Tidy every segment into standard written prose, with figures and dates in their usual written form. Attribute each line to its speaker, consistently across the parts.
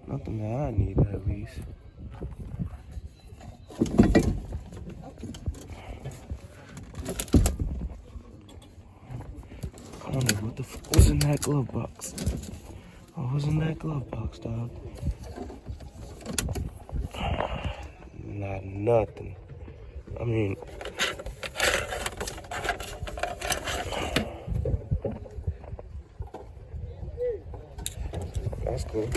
Speaker 1: Nothing that I need at least. I don't know what the fuck was in that glove box. What was in that glove box, dog? Not nothing. I mean, that's cool.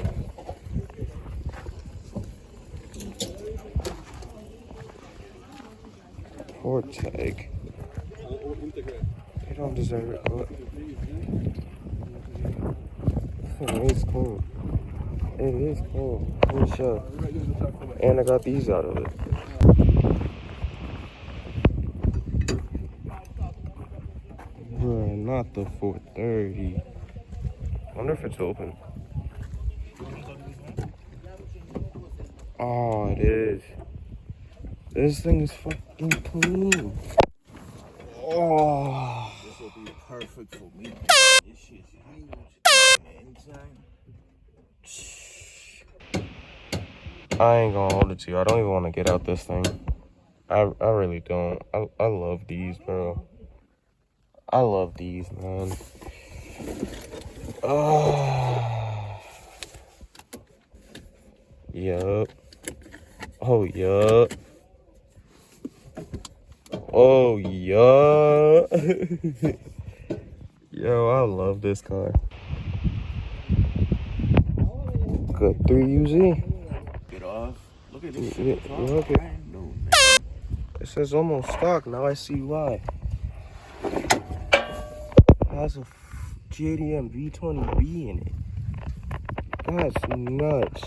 Speaker 1: Poor tag. They don't deserve it, but it is cool. It is cool. For sure. And I got these out of it. Bruh, not the 430. Wonder if it's open. Oh, it is. This thing is fucking clean. Oh.
Speaker 2: This will be perfect for me. This shit's huge.
Speaker 1: I ain't gonna hold it to you. I don't even want to get out this thing. I really don't. I love these, bro. I love these, man. Oh. Yup. Oh, yup. Oh, yup. Yo, I love this car. Good 3UZ.
Speaker 2: Get off. Look at this
Speaker 1: Yeah,
Speaker 2: shit.
Speaker 1: look at it. Says almost stock. Now I see why. It has a JDM V20B in it. That's nuts.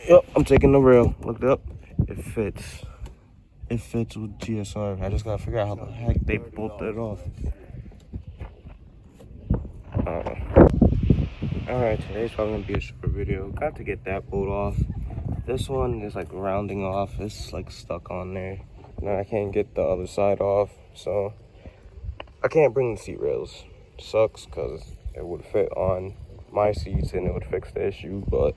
Speaker 1: Yep, I'm taking the rail. Looked up. It fits. It fits with GSR. I just gotta figure out how the heck they bolted it off. Alright, today's probably gonna be a short video. Got to get that bolt off. This one is like rounding off. It's like stuck on there. Now I can't get the other side off, so I can't bring the seat rails. Sucks because it would fit on my seats and it would fix the issue, but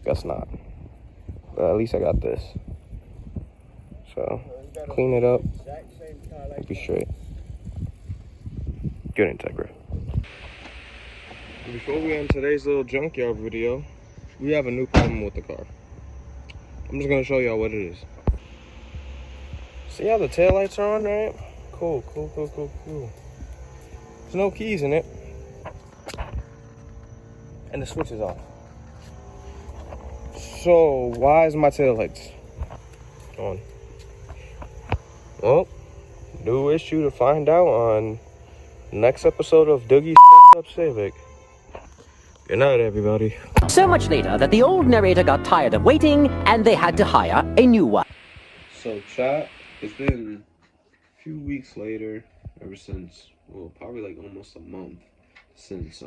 Speaker 1: guess not. But at least I got this. So clean it up, be straight. Good Integra. Before we end today's little junkyard video, we have a new problem with the car. I'm just gonna show y'all what it is. See how the taillights are on, right? Cool. There's no keys in it. And the switch is off. So why is my taillights on? Well, new issue to find out on next episode of Doogie's Up Civic. Good night, everybody.
Speaker 3: So much later that the old narrator got tired of waiting and they had to hire a new one.
Speaker 1: So, chat, it's been a few weeks later, ever since, well, probably like almost a month since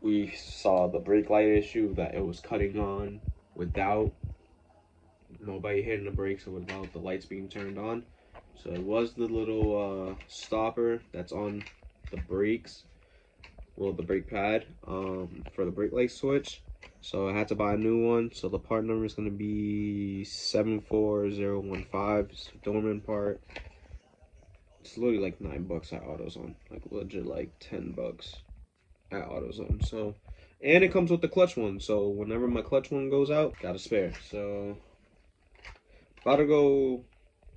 Speaker 1: we saw the brake light issue that it was cutting on without nobody hitting the brakes or without the lights being turned on. So it was the little stopper that's on the brakes, well, the brake pad for the brake light switch. So I had to buy a new one. So the part number is going to be 74015. It's a Dorman part. It's literally like $9 at AutoZone, like legit like $10 at AutoZone. So, and it comes with the clutch one. So whenever my clutch one goes out, got a spare. So about to go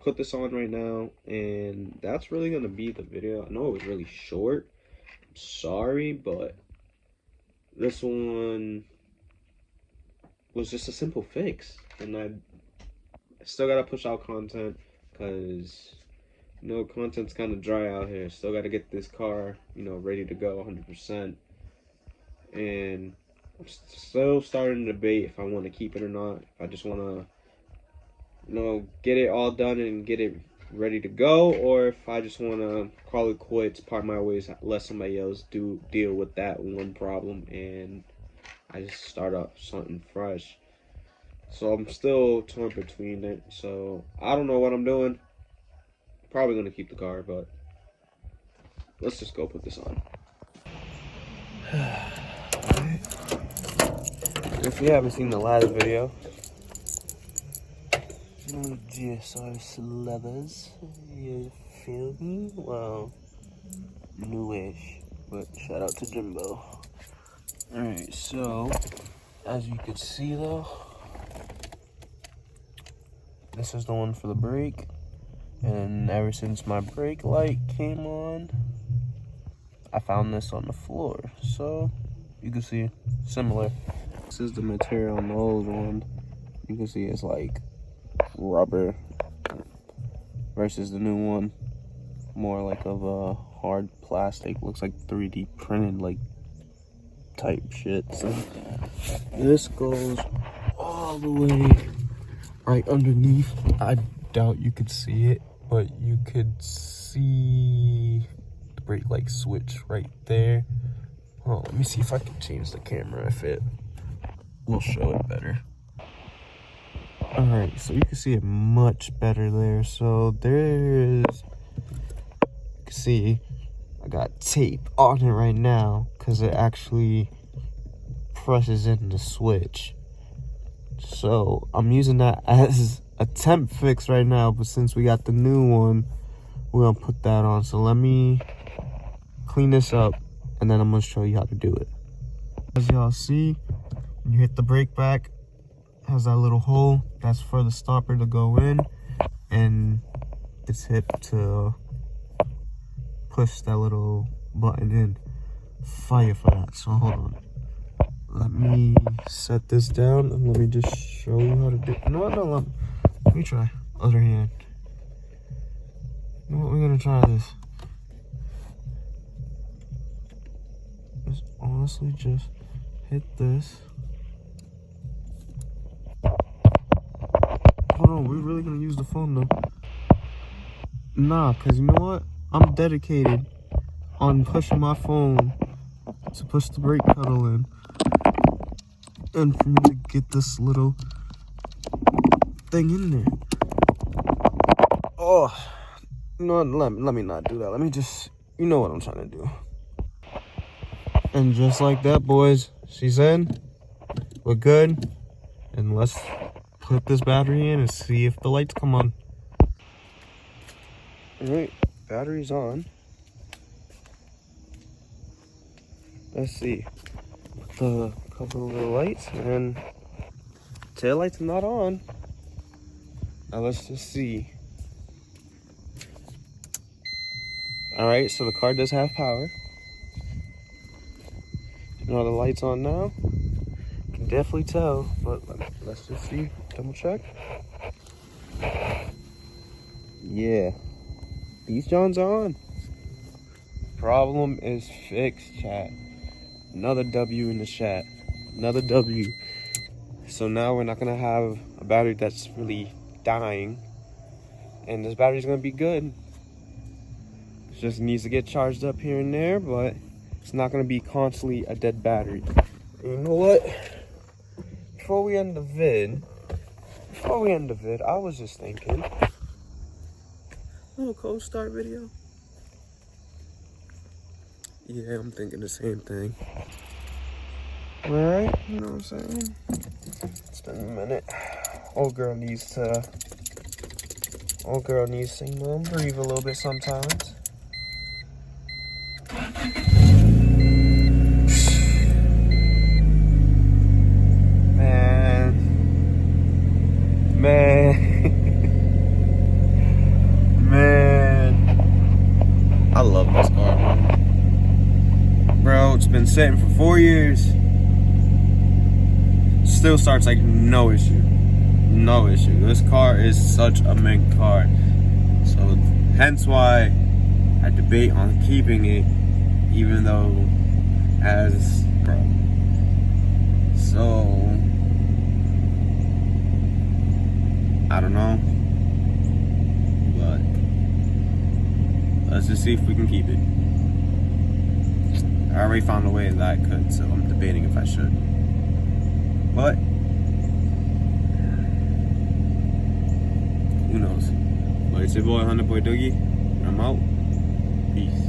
Speaker 1: put this on right now, and that's really gonna be the video. I know it was really short. I'm sorry, but this one was just a simple fix, and I still gotta push out content because content's kind of dry out here. Still gotta get this car, ready to go 100%, and I'm still starting to debate if I want to keep it or not. If I just want to get it all done and get it ready to go, or if I just want to call it quits, part my ways, let somebody else deal with that one problem, and I just start up something fresh. So I'm still torn between it. So I don't know what I'm doing. Probably gonna keep the car, but let's just go put this on. If you haven't seen the last video, GSR slubbers, you feel me? Well, newish, but shout out to Jimbo. Alright, so, as you can see though, this is the one for the brake, and ever since my brake light came on, I found this on the floor, so you can see similar. This is the material on the old one. You can see it's like rubber versus the new one, more like of a hard plastic. Looks like 3D printed, like type shit. So this goes all the way right underneath. I doubt you could see it, but you could see the brake light switch right there. Oh, let me see if I can change the camera if it will show it better. Alright, so you can see it much better there. So there's, you can see I got tape on it right now because it actually presses in the switch. So I'm using that as a temp fix right now, but since we got the new one, we're gonna put that on. So let me clean this up and then I'm gonna show you how to do it. As y'all see, when you hit the brake back, it has that little hole. That's for the stopper to go in, and this hip to push that little button in. Fire for that. So hold on. Let me set this down and let me just show you how to do it. No, let me try. Other hand. You know what? We're gonna try this. Just honestly just hit this. Hold on, we're really gonna use the phone though. Nah, cause you know what? I'm dedicated on pushing my phone to push the brake pedal in, and for me to get this little thing in there. Oh, you know what? Let me not do that. Let me just, you know what I'm trying to do. And just like that, boys, she's in. We're good. And let's put this battery in and see if the lights come on. Alright, battery's on. Let's see. Put the couple of little lights, and tail lights are not on. Now let's just see. Alright, so the car does have power. You know the lights on now? You can definitely tell, but let's just see. Double check. Yeah. These Johns are on. Problem is fixed, chat. Another W in the chat. Another W. So now we're not gonna have a battery that's really dying. And this battery's gonna be good. It just needs to get charged up here and there, but it's not gonna be constantly a dead battery. And you know what? Before we end the vid, I was just thinking, a little cold start video. Yeah, I'm thinking the same thing. Alright, you know what I'm saying? It's been a minute. Old girl needs to, you know, breathe a little bit sometimes. Man, I love this car, man. Bro, it's been sitting for 4 years. Still starts like no issue. No issue. This car is such a mint car. So hence why I debate on keeping it, even though as bro. So I don't know, but let's just see if we can keep it. I already found a way that I could, so I'm debating if I should. But who knows? But it's your boy, Hunter Boy Doogie. I'm out. Peace.